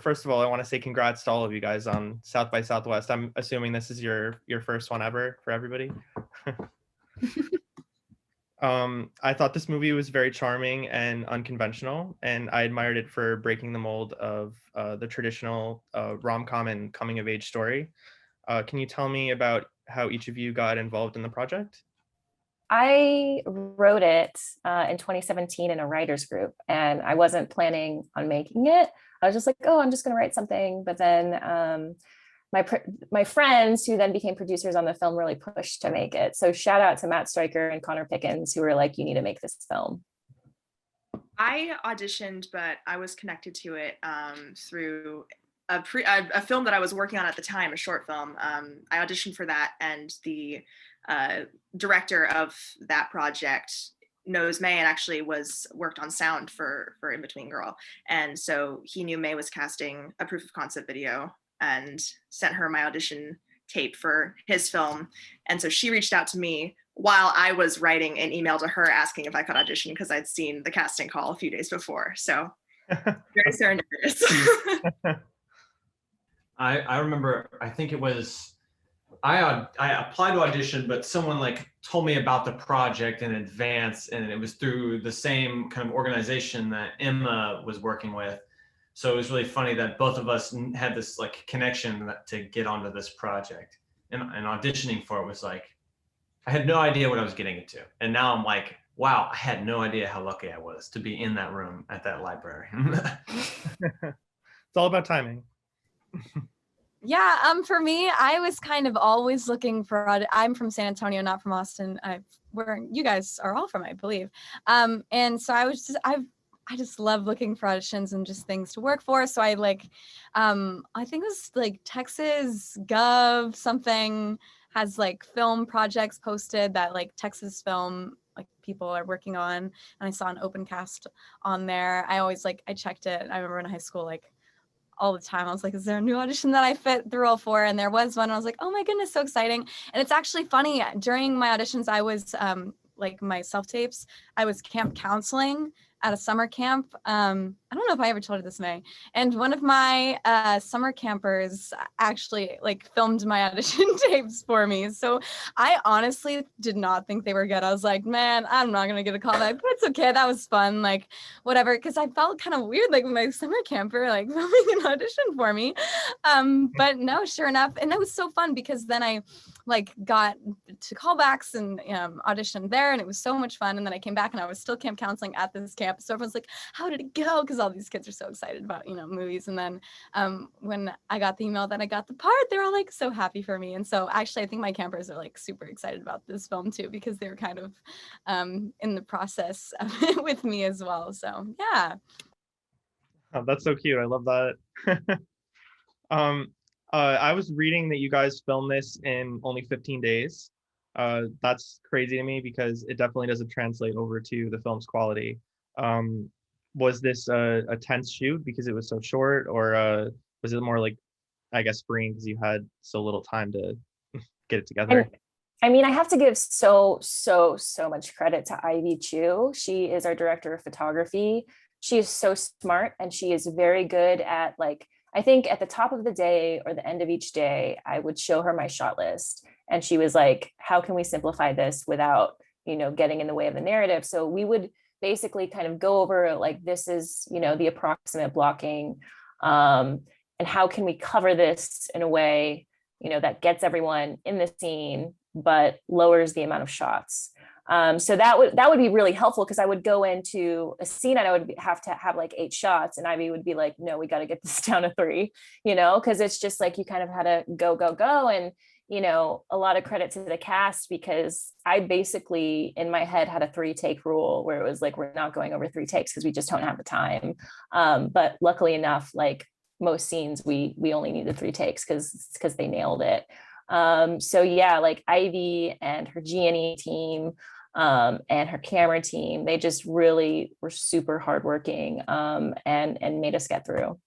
first of all, I want to say congrats to all of you guys on South by Southwest. I'm assuming this is your first one ever for everybody. I thought this movie was very charming and unconventional, and I admired it for breaking the mold of the traditional rom-com and coming-of-age story. Can you tell me about how each of you got involved in the project? I wrote it in 2017 in a writer's group, and I wasn't planning on making it. I was just like, oh, I'm just going to write something. But then my friends who then became producers on the film really pushed to make it. So shout out to Matt Stryker and Connor Pickens, who were like, you need to make this film. I auditioned, but I was connected to it through a film that I was working on at the time, a short film. I auditioned for that, and the director of that project knows Mei and actually worked on sound for Inbetween Girl. And so he knew Mei was casting a proof of concept video and sent her my audition tape for his film. And so she reached out to me while I was writing an email to her asking if I could audition, because I'd seen the casting call a few days before. So very serendipitous. I remember, I think it was, I applied to audition, but someone like told me about the project in advance, and it was through the same kind of organization that Emma was working with. So it was really funny that both of us had this like connection to get onto this project, and auditioning for it was like, I had no idea what I was getting into. And now I'm like, wow, I had no idea how lucky I was to be in that room at that library. It's all about timing. Yeah, for me, I was kind of always looking for, I'm from San Antonio, not from Austin, where you guys are all from, I believe. And so I just love looking for auditions and just things to work for. So I think it was like Texas Gov something has like film projects posted that like Texas film like people are working on. And I saw an open cast on there. I checked it. I remember in high school, like all the time, I was like, is there a new audition that I fit the role for? And there was one. And I was like, oh my goodness, so exciting. And it's actually funny. During my auditions, I was like my self-tapes, I was camp counseling at a summer camp. I don't know if I ever told you this, May. And one of my summer campers actually like filmed my audition tapes for me. So I honestly did not think they were good. I was like, man, I'm not gonna get a call back, but it's okay. That was fun, like whatever. Because I felt kind of weird, like my summer camper like filming an audition for me. But no, sure enough, and that was so fun because then I like got to callbacks and auditioned there, and it was so much fun. And then I came back and I was still camp counseling at this camp. So everyone's like, how did it go? Because all these kids are so excited about, movies. And then when I got the email that I got the part, they're all like so happy for me. And so actually, I think my campers are like super excited about this film too, because they're kind of in the process of it with me as well. So yeah. Oh, that's so cute. I love that. I was reading that you guys filmed this in only 15 days. That's crazy to me because it definitely doesn't translate over to the film's quality. Was this a tense shoot because it was so short, or was it more like, I guess, freeing because you had so little time to get it together? I mean, I have to give so much credit to Ivy Chu. She is our director of photography. She is so smart, and she is very good at like, I think at the top of the day or the end of each day, I would show her my shot list. And she was like, how can we simplify this without, getting in the way of the narrative? So we would basically kind of go over like, this is, the approximate blocking, and how can we cover this in a way, that gets everyone in the scene, but lowers the amount of shots. So that would be really helpful, because I would go into a scene and I would have to have like 8 shots, and Ivy would be like, no, we got to get this down to 3, because it's just like, you kind of had to go. And, a lot of credit to the cast, because I basically in my head had a 3-take rule where it was like, we're not going over 3 takes because we just don't have the time. But luckily enough, like most scenes, we only needed 3 takes because they nailed it. So yeah, like Ivy and her G&E team, and her camera team, they just really were super hardworking, and made us get through.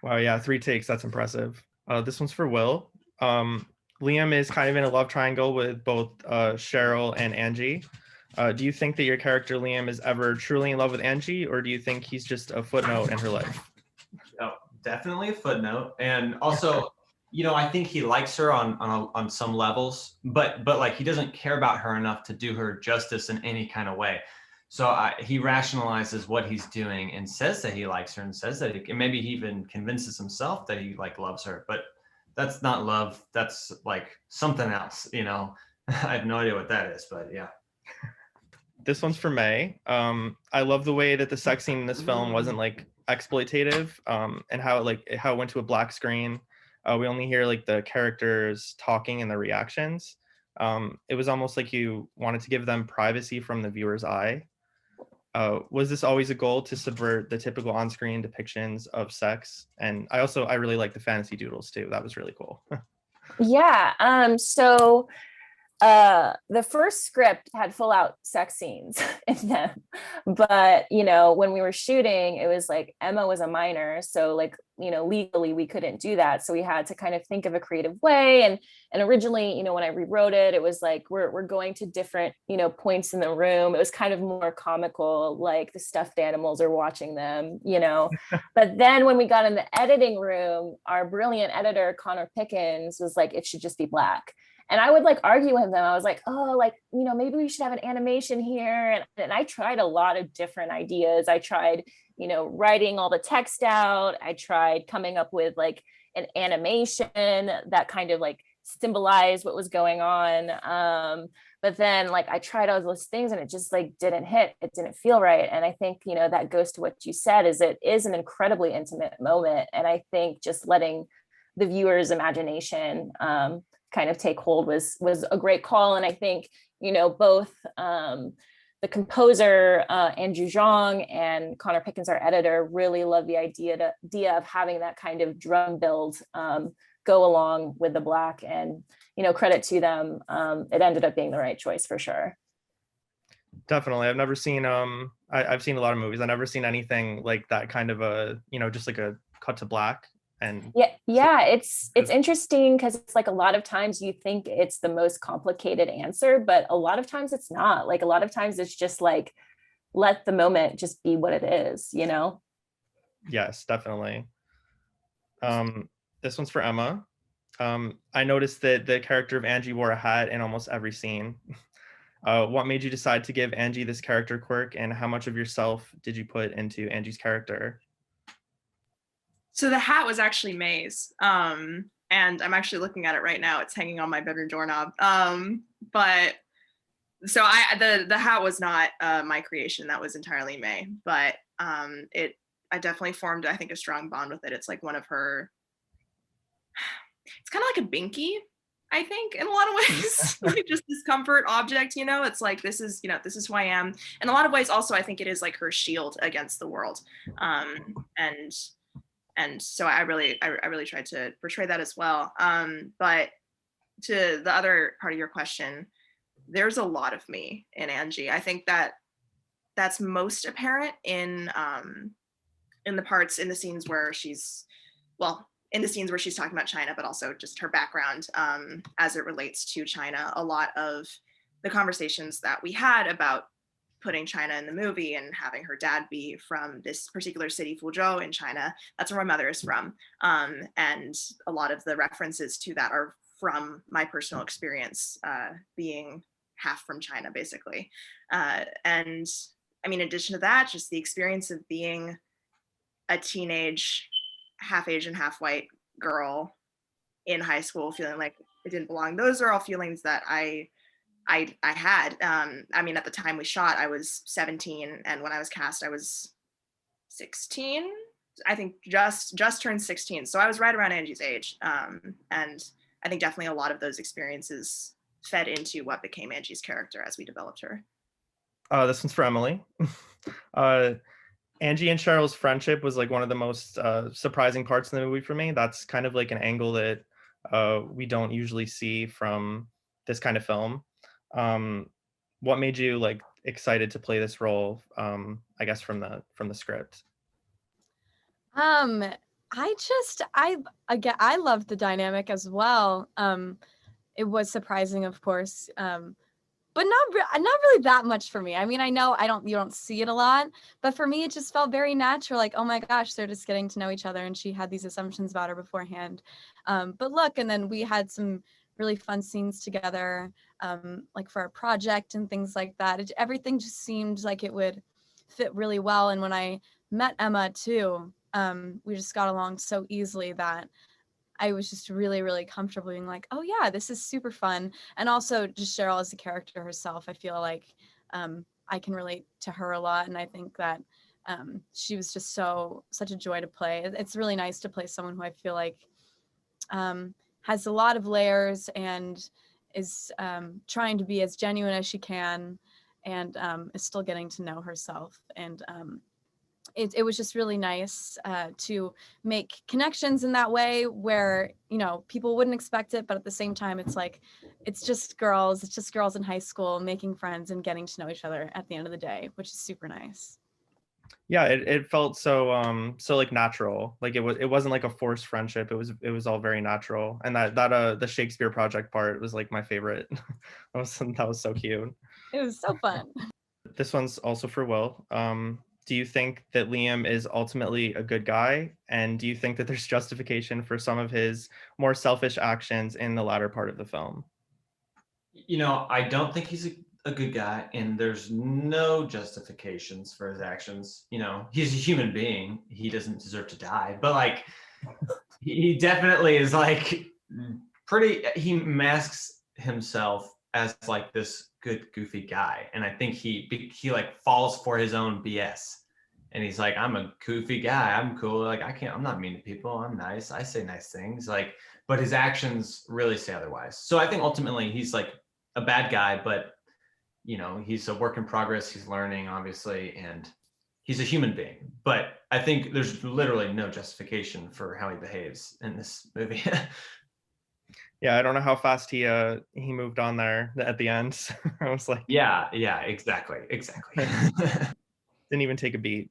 Wow, yeah, 3 takes, that's impressive. This one's for Will. Liam is kind of in a love triangle with both Sheryl and Angie. Do you think that your character Liam is ever truly in love with Angie, or do you think he's just a footnote in her life? definitely a footnote. And also, you know, I think he likes her on some levels, but like he doesn't care about her enough to do her justice in any kind of way. So he rationalizes what he's doing and says that he likes her and says that and maybe he even convinces himself that he like loves her, but that's not love. That's like something else, you know. I have no idea what that is, but yeah. This one's for May. I love the way that the sex scene in this film wasn't like exploitative, and how it went to a black screen. We only hear like the characters talking and their reactions. It was almost like you wanted to give them privacy from the viewer's eye. Was this always a goal to subvert the typical on-screen depictions of sex? And I really like the fantasy doodles too. That was really cool. Yeah. So the first script had full out sex scenes in them, but you know, when we were shooting, it was like Emma was a minor, so like, you know, legally we couldn't do that, so we had to kind of think of a creative way. And originally, you know, when I rewrote it, it was like we're going to different, you know, points in the room. It was kind of more comical, like the stuffed animals are watching them, you know. But then when we got in the editing room, our brilliant editor Connor Pickens was like, it should just be black. And I would like argue with them. I was like, oh, like, you know, maybe we should have an animation here. And I tried a lot of different ideas. I tried, you know, writing all the text out. I tried coming up with like an animation that kind of like symbolized what was going on. But then like I tried all those things and it just like didn't hit. It didn't feel right. And I think, you know, that goes to what you said, is it is an incredibly intimate moment. And I think just letting the viewer's imagination kind of take hold was a great call. And I think, you know, both the composer Andrew Zhang and Connor Pickens, our editor, really love the idea of having that kind of drum build go along with the black. And, you know, credit to them, it ended up being the right choice for sure. Definitely. I've never seen I've seen a lot of movies. I've never seen anything like that kind of a, you know, just like a cut to black. And yeah, it's interesting because it's like a lot of times you think it's the most complicated answer, but a lot of times it's not. Like a lot of times it's just like, let the moment just be what it is, you know? Yes, definitely. This one's for Emma. I noticed that the character of Angie wore a hat in almost every scene. What made you decide to give Angie this character quirk, and how much of yourself did you put into Angie's character? So the hat was actually May's, and I'm actually looking at it right now. It's hanging on my bedroom doorknob. But so the hat was not my creation. That was entirely Mei. But I definitely formed, I think, a strong bond with it. It's like one of her. It's kind of like a binky, I think, in a lot of ways. Like just this comfort object, you know. It's like this is who I am. In a lot of ways, also, I think it is like her shield against the world. And so I really tried to portray that as well. But to the other part of your question, there's a lot of me in Angie. I think that's most apparent in the scenes where she's talking about China, but also just her background as it relates to China. A lot of the conversations that we had about putting China in the movie and having her dad be from this particular city, Fuzhou in China. That's where my mother is from. And a lot of the references to that are from my personal experience being half from China, basically. And I mean, in addition to that, just the experience of being a teenage, half Asian, half white girl in high school, feeling like it didn't belong. Those are all feelings that I had. I mean, at the time we shot, I was 17, and when I was cast, I was 16. I think just turned 16. So I was right around Angie's age. And I think definitely a lot of those experiences fed into what became Angie's character as we developed her. This one's for Emily. Angie and Cheryl's friendship was like one of the most surprising parts of the movie for me. That's kind of like an angle that we don't usually see from this kind of film. What made you like excited to play this role? I guess from the script. I loved the dynamic as well. It was surprising, of course. but not really that much for me. I mean, I know you don't see it a lot, but for me, it just felt very natural. Like, oh my gosh, they're just getting to know each other, and she had these assumptions about her beforehand. But look, and then we had some really fun scenes together, like for our project and things like that. Everything just seemed like it would fit really well. And when I met Emma too, we just got along so easily that I was just really, really comfortable being like, oh yeah, this is super fun. And also just Sheryl as the character herself, I feel like I can relate to her a lot. And I think that she was just such a joy to play. It's really nice to play someone who I feel like has a lot of layers and is trying to be as genuine as she can, and is still getting to know herself. And it was just really nice to make connections in that way where, people wouldn't expect it, but at the same time, it's just girls in high school making friends and getting to know each other at the end of the day, which is super nice. Yeah, it felt so like natural. Like it wasn't like a forced friendship. It was all very natural. And that the Shakespeare project part was like my favorite. that was so cute. It was so fun. This one's also for Will. Do you think that Liam is ultimately a good guy? And do you think that there's justification for some of his more selfish actions in the latter part of the film? I don't think he's a good guy, and there's no justifications for his actions. He's a human being. He doesn't deserve to die, but like he definitely is like he masks himself as like this good goofy guy, and I think he like falls for his own BS, and he's like, I'm a goofy guy, I'm cool, like I'm not mean to people, I'm nice, I say nice things, like, but his actions really say otherwise. So I think ultimately he's like a bad guy, but he's a work in progress, he's learning obviously, and he's a human being. But I think there's literally no justification for how he behaves in this movie. Yeah, I don't know how fast he moved on there at the end. I was like, yeah, exactly. Didn't even take a beat.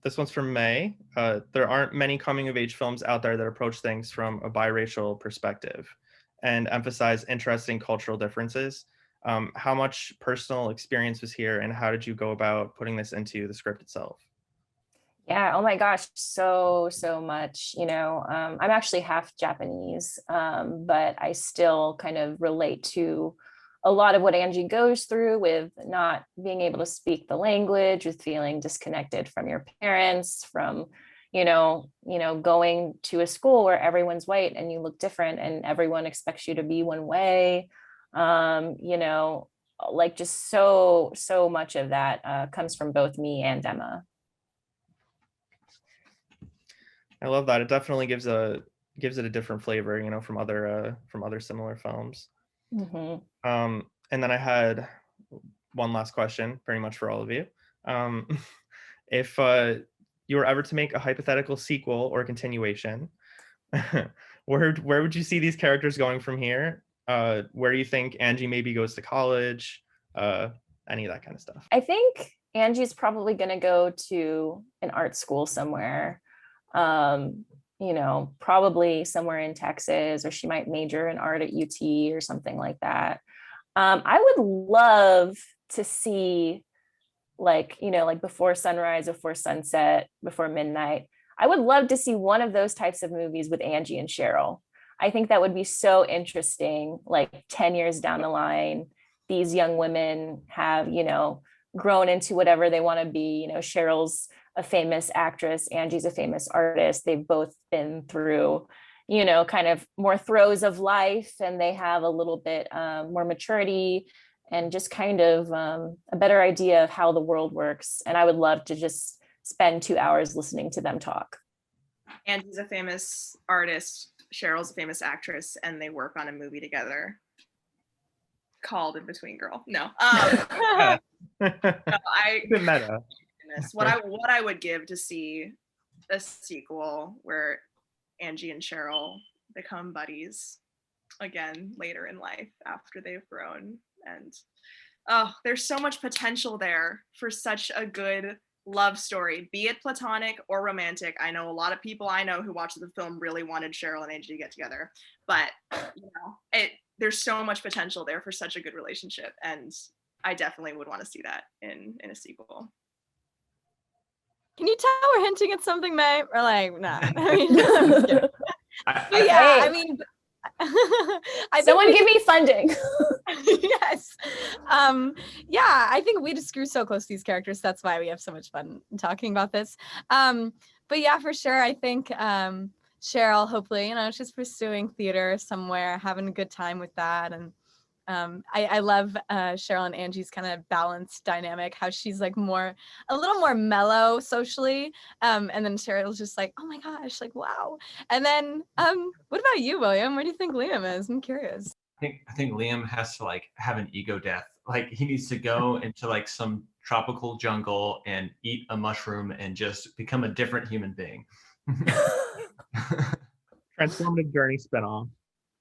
This one's from Mei. There aren't many coming of age films out there that approach things from a biracial perspective and emphasize interesting cultural differences. How much personal experience was here, and how did you go about putting this into the script itself? Yeah, oh my gosh, so much. I'm actually half Japanese, but I still kind of relate to a lot of what Angie goes through with not being able to speak the language, with feeling disconnected from your parents, from going to a school where everyone's white and you look different and everyone expects you to be one way. Like just so much of that comes from both me and Emma. I love that. It definitely gives it a different flavor, from other similar films. Mm-hmm. And then I had one last question, pretty much for all of you. If you were ever to make a hypothetical sequel or continuation, where would you see these characters going from here? Where do you think Angie maybe goes to college? Any of that kind of stuff. I think Angie's probably going to go to an art school somewhere. Probably somewhere in Texas, or she might major in art at UT or something like that. I would love to see like before sunrise, before sunset, before midnight. I would love to see one of those types of movies with Angie and Sheryl. I think that would be so interesting. Like 10 years down the line, these young women have, grown into whatever they want to be. Sheryl's a famous actress, Angie's a famous artist. They've both been through, kind of more throes of life, and they have a little bit more maturity and just kind of a better idea of how the world works. And I would love to just spend 2 hours listening to them talk. Angie's a famous artist, Sheryl's a famous actress, and they work on a movie together called Inbetween Girl. No. Meta. What I would give to see a sequel where Angie and Sheryl become buddies again later in life after they've grown. And there's so much potential there for such a good love story, be it platonic or romantic. I know a lot of people I know who watched the film really wanted Sheryl and Angie to get together, but there's so much potential there for such a good relationship, and I definitely would want to see that in a sequel. Can you tell we're hinting at something, May? Or like, nah. I mean, I'm just kidding. But yeah, I mean, someone give me funding. Yes. Yeah, I think we just grew so close to these characters. That's why we have so much fun talking about this. But yeah, for sure, I think Sheryl, hopefully, you know, she's pursuing theater somewhere, having a good time with that. And I love Sheryl and Angie's kind of balanced dynamic, how she's like a little more mellow socially. And then Cheryl's just like, oh my gosh, like, wow. And then what about you, William? Where do you think Liam is? I'm curious. I think Liam has to like have an ego death. Like he needs to go into like some tropical jungle and eat a mushroom and just become a different human being. Transformative Journey spinoff.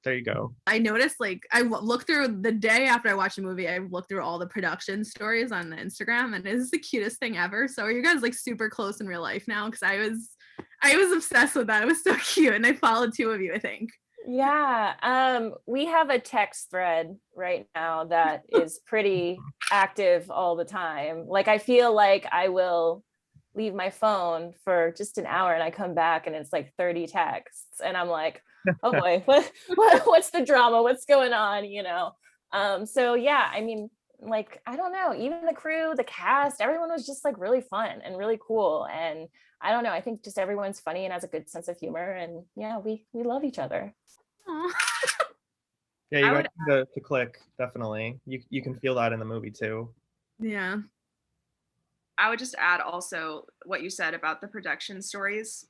There you go. I noticed, like, I looked through the day after I watched the movie, I looked through all the production stories on the Instagram, and it's the cutest thing ever. So are you guys like super close in real life now? Because I was obsessed with that. It was so cute, and I followed 2 of you, I think. Yeah, we have a text thread right now that is pretty active all the time. Like, I feel like I will leave my phone for just an hour and I come back and it's like 30 texts, and I'm like, oh boy, what's the drama? What's going on? You know? So yeah, I mean, like, I don't know, even the crew, the cast, everyone was just like really fun and really cool. And I don't know, I think just everyone's funny and has a good sense of humor, and yeah, we love each other. Yeah, you got to click, definitely. You can feel that in the movie too. Yeah. I would just add also what you said about the production stories.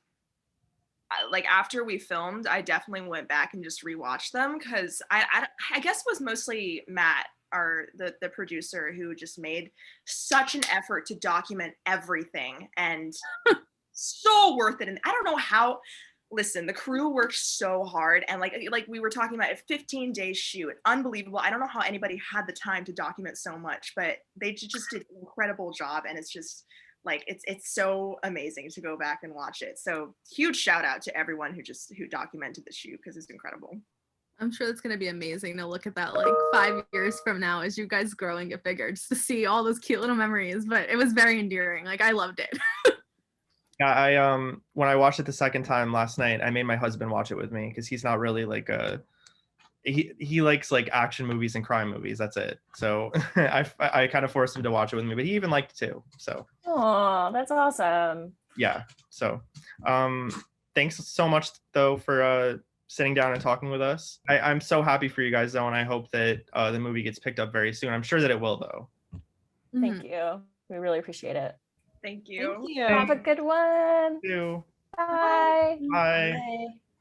Like after we filmed, I definitely went back and just rewatched them, because I guess it was mostly Matt, the producer, who just made such an effort to document everything, and so worth it. And I don't know how. Listen, the crew worked so hard, and like we were talking about, a 15-day shoot, unbelievable. I don't know how anybody had the time to document so much, but they just did an incredible job, and it's just like it's so amazing to go back and watch it. So huge shout out to everyone who documented the shoot, because it's incredible. I'm sure it's going to be amazing to look at that like 5 years from now as you guys grow and get bigger, just to see all those cute little memories. But it was very endearing. Like, I loved it. Yeah, I when I watched it the second time last night, I made my husband watch it with me, because he's not really like he likes like action movies and crime movies. That's it. So I kind of forced him to watch it with me, but he even liked it too. So. Oh, that's awesome. Yeah. So thanks so much though for sitting down and talking with us. I'm so happy for you guys though, and I hope that the movie gets picked up very soon. I'm sure that it will though. Thank you. We really appreciate it. Thank you. Thank you. Have a good one. Thank you. Bye. Bye. Bye.